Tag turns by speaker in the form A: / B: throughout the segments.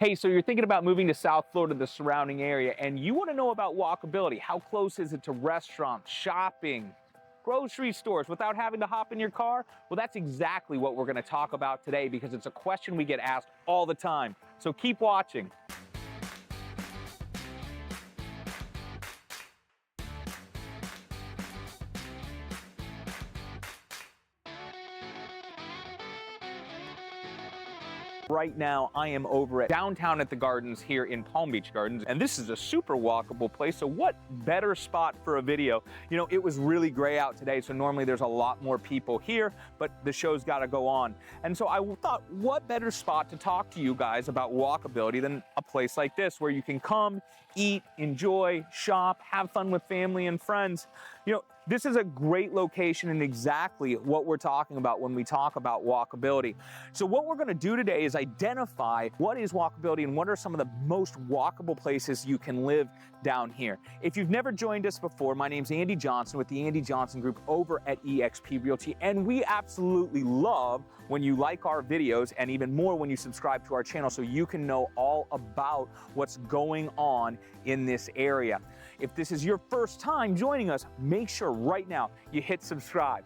A: Hey, so you're thinking about moving to South Florida, the surrounding area, and you want to know about walkability. How close is it to restaurants, shopping, grocery stores without having to hop in your car? Well, that's exactly what we're going to talk about today because it's a question we get asked all the time. So keep watching. Right now, I am over at downtown at the Gardens here in Palm Beach Gardens, and this is a super walkable place, so what better spot for a video? You know, it was really gray out today, so normally there's a lot more people here, but the show's gotta go on. And so I thought, what better spot to talk to you guys about walkability than a place like this, where you can come, eat, enjoy, shop, have fun with family and friends. You know, this is a great location and exactly what we're talking about when we talk about walkability. So what we're gonna do today is identify what is walkability and what are some of the most walkable places you can live down here. If you've never joined us before, my name's Andy Johnson with the Andy Johnson Group over at eXp Realty, and we absolutely love when you like our videos and even more when you subscribe to our channel so you can know all about what's going on in this area. If this is your first time joining us, make sure right now you hit subscribe.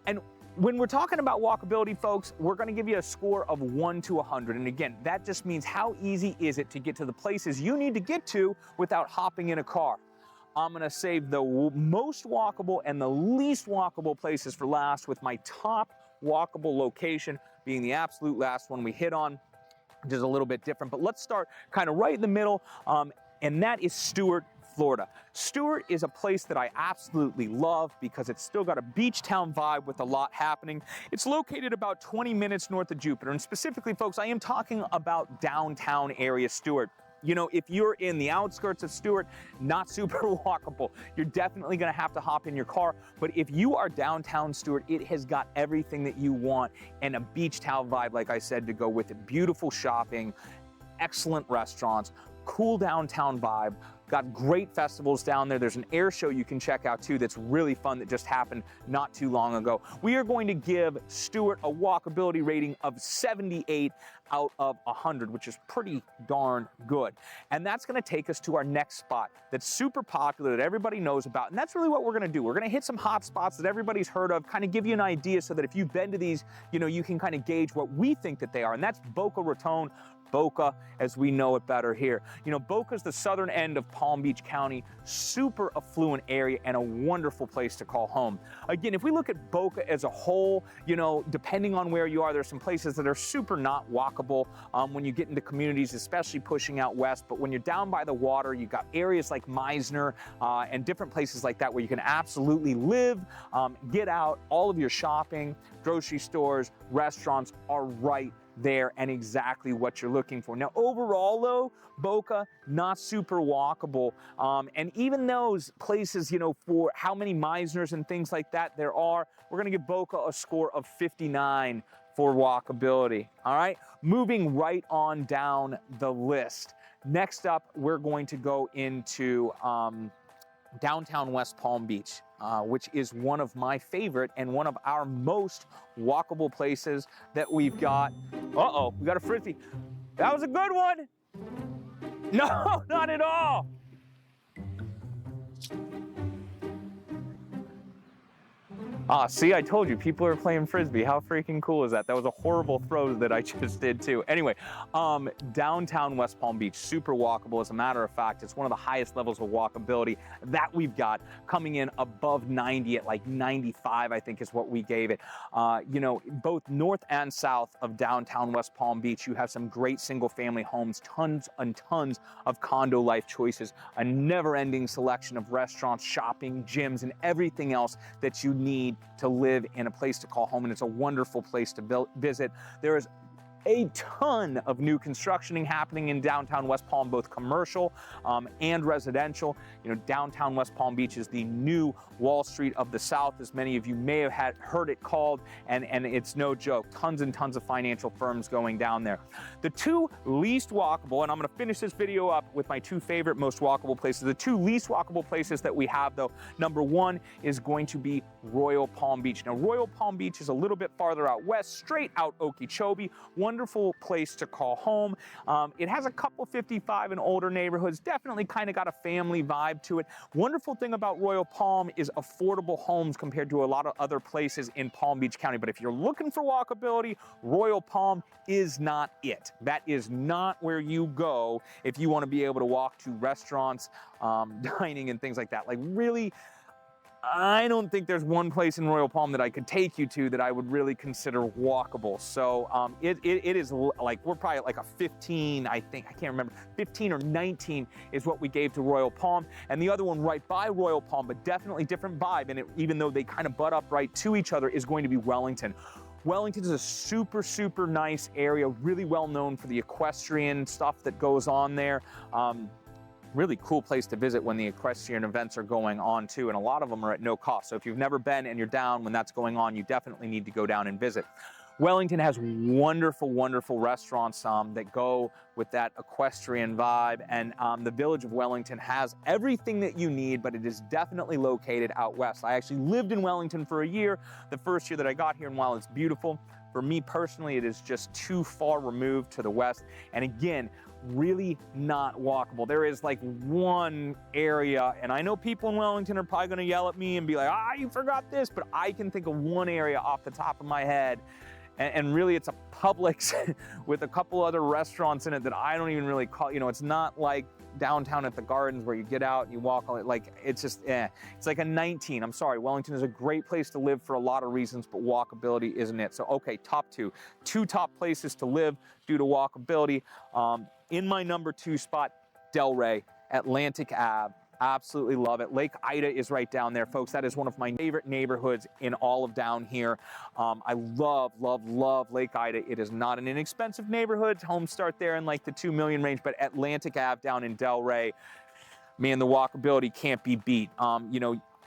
A: And when we're talking about walkability, folks, we're gonna give you a score of 1 to 100. And again, that just means how easy is it to get to the places you need to get to without hopping in a car. I'm gonna save the most walkable and the least walkable places for last, with my top walkable location being the absolute last one we hit on, which is a little bit different. But let's start kind of right in the middle, and that is Stuart, Florida. Stuart is a place that I absolutely love because it's still got a beach town vibe with a lot happening. It's located about 20 minutes north of Jupiter, and specifically, folks, I am talking about downtown area Stuart. You know, if you're in the outskirts of Stuart, not super walkable. You're definitely gonna have to hop in your car, but if you are downtown Stuart, it has got everything that you want and a beach town vibe, like I said, to go with it. Beautiful shopping, excellent restaurants, cool downtown vibe. Got great festivals down there. There's an air show you can check out too that's really fun that just happened not too long ago. We are going to give Stuart a walkability rating of 78 out of 100, which is pretty darn good. And that's gonna take us to our next spot that's super popular, that everybody knows about, and that's really what we're gonna do. We're gonna hit some hot spots that everybody's heard of, kind of give you an idea so that if you've been to these, you know, you can kind of gauge what we think that they are, and that's Boca Raton, Boca as we know it better here. You know, Boca's the southern end of Palm Beach County, super affluent area and a wonderful place to call home. Again, if we look at Boca as a whole, you know, depending on where you are, there's some places that are super not walkable when you get into communities, especially pushing out west. But when you're down by the water, you've got areas like Meisner and different places like that where you can absolutely live, get out. All of your shopping, grocery stores, restaurants are right there and exactly what you're looking for. Now, overall though, Boca, not super walkable. And even those places, you know, for how many Meisners and things like that there are, we're gonna give Boca a score of 59 for walkability, all right? Moving right on down the list. Next up, we're going to go into downtown West Palm Beach, which is one of my favorite and one of our most walkable places that we've got. Uh-oh, we got a frisbee. That was a good one. No, not at all. See, I told you, people are playing frisbee. How freaking cool is that? That was a horrible throw that I just did too. Anyway, downtown West Palm Beach, super walkable. As a matter of fact, it's one of the highest levels of walkability that we've got, coming in above 90 at like 95, I think is what we gave it. You know, both north and south of downtown West Palm Beach, you have some great single family homes, tons and tons of condo life choices, a never-ending selection of restaurants, shopping, gyms, and everything else that you need to live in a place to call home, and it's a wonderful place to visit. There is a ton of new construction happening in downtown West Palm, both commercial and residential. You know, downtown West Palm Beach is the new Wall Street of the South, as many of you may have heard it called, and it's no joke. Tons and tons of financial firms going down there. The two least walkable, and I'm gonna finish this video up with my two favorite most walkable places. The two least walkable places that we have though, number one is going to be Royal Palm Beach. Now, Royal Palm Beach is a little bit farther out west, straight out Okeechobee. Wonderful wonderful place to call home. It has a couple 55 and older neighborhoods, definitely kind of got a family vibe to it. Wonderful thing about Royal Palm is affordable homes compared to a lot of other places in Palm Beach County. But if you're looking for walkability, Royal Palm is not it. That is not where you go if you want to be able to walk to restaurants, dining and things like that. Like really, I don't think there's one place in Royal Palm that I could take you to that I would really consider walkable. So it is like, we're probably at like a 15, I think, I can't remember, 15 or 19 is what we gave to Royal Palm. And the other one right by Royal Palm, but definitely different vibe, and even though they kind of butt up right to each other, is going to be Wellington. Wellington is a super, super nice area, really well known for the equestrian stuff that goes on there. Really cool place to visit when the equestrian events are going on too, and a lot of them are at no cost. So if you've never been and you're down when that's going on, you definitely need to go down and visit. Wellington has wonderful, wonderful restaurants that go with that equestrian vibe, and the village of Wellington has everything that you need, but it is definitely located out west. I actually lived in Wellington for a year, the first year that I got here, and while it's beautiful, for me personally, it is just too far removed to the west, and again, really not walkable. There is like one area, and I know people in Wellington are probably gonna yell at me and be like, you forgot this, but I can think of one area off the top of my head, and really it's a Publix with a couple other restaurants in it that I don't even really call, it's not like downtown at the Gardens where you get out and you walk, like it's just, it's like a 19. I'm sorry, Wellington is a great place to live for a lot of reasons, but walkability isn't it. So okay, top two top places to live due to walkability. In my number 2 spot, Delray, Atlantic Ave. Absolutely love it. Lake Ida is right down there, folks. That is one of my favorite neighborhoods in all of down here. I love, love, love Lake Ida. It is not an inexpensive neighborhood. Homes start there in like the 2 million range, but Atlantic Ave down in Delray, man, the walkability can't be beat.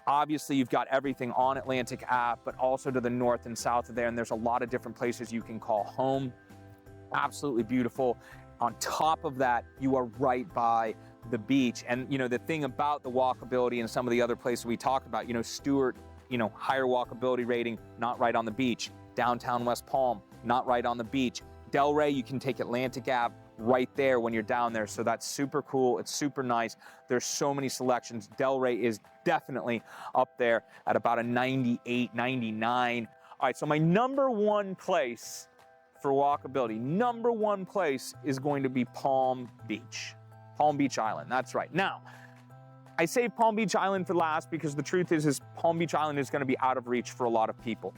A: Obviously you've got everything on Atlantic Ave, but also to the north and south of there, and there's a lot of different places you can call home. Absolutely beautiful. On top of that, you are right by the beach. And the thing about the walkability and some of the other places we talked about, Stuart, higher walkability rating, not right on the beach. Downtown West Palm, not right on the beach. Delray, you can take Atlantic Ave right there when you're down there. So that's super cool. It's super nice. There's so many selections. Delray is definitely up there at about a 98, 99. All right, so my number 1 place for walkability, number 1 place is going to be Palm Beach. Palm Beach Island, that's right. Now, I saved Palm Beach Island for last because the truth is Palm Beach Island is gonna be out of reach for a lot of people.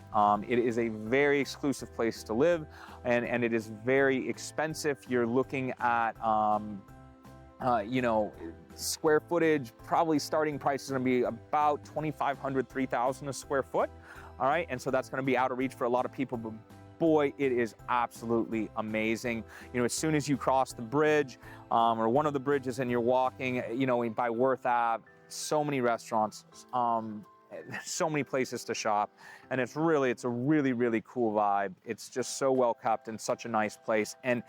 A: It is a very exclusive place to live, and it is very expensive. You're looking at, square footage, probably starting price is gonna be about $2,500, $3,000 a square foot, all right? And so that's gonna be out of reach for a lot of people, but boy, it is absolutely amazing. As soon as you cross the bridge, or one of the bridges, and you're walking, by Worth Ave, so many restaurants, so many places to shop, and it's a really, really cool vibe. It's just so well kept and such a nice place. And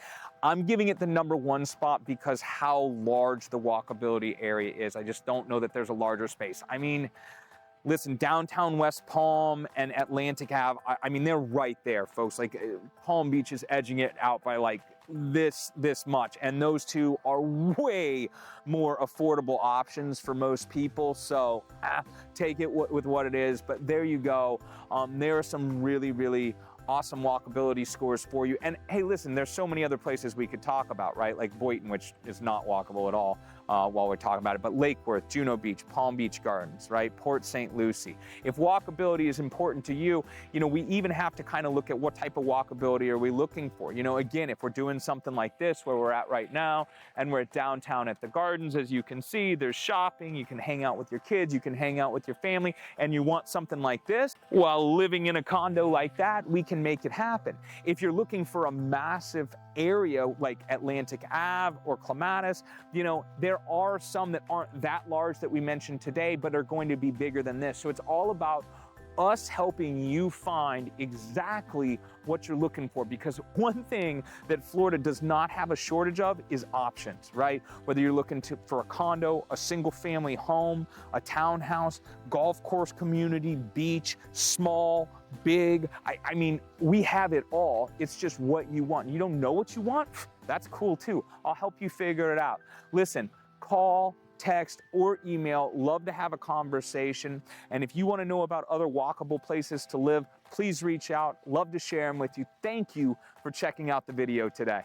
A: I'm giving it the number 1 spot because how large the walkability area is. I just don't know that there's a larger space. I mean, listen, downtown West Palm and Atlantic Ave, I mean, they're right there, folks. Like, Palm Beach is edging it out by like this much, and those two are way more affordable options for most people. So take it with what it is, but there you go. There are some really, really awesome walkability scores for you. And hey, listen, there's so many other places we could talk about, right? Like Boynton, which is not walkable at all while we're talking about it, but Lake Worth, Juno Beach, Palm Beach Gardens, right? Port St. Lucie. If walkability is important to you, we even have to kind of look at what type of walkability are we looking for. Again, if we're doing something like this where we're at right now, and we're at downtown at the Gardens, as you can see, there's shopping, you can hang out with your kids, you can hang out with your family, and you want something like this, while living in a condo like that, we can make it happen. If you're looking for a massive area like Atlantic Ave or Clematis, there are some that aren't that large that we mentioned today, but are going to be bigger than this. So it's all about us helping you find exactly what you're looking for, because one thing that Florida does not have a shortage of is options, right? Whether you're looking for a condo, a single family home, a townhouse, golf course community, beach, small, big. I mean, we have it all. It's just what you want. You don't know what you want? That's cool too. I'll help you figure it out. Listen, call, text, or email. Love to have a conversation. And if you want to know about other walkable places to live, please reach out. Love to share them with you. Thank you for checking out the video today.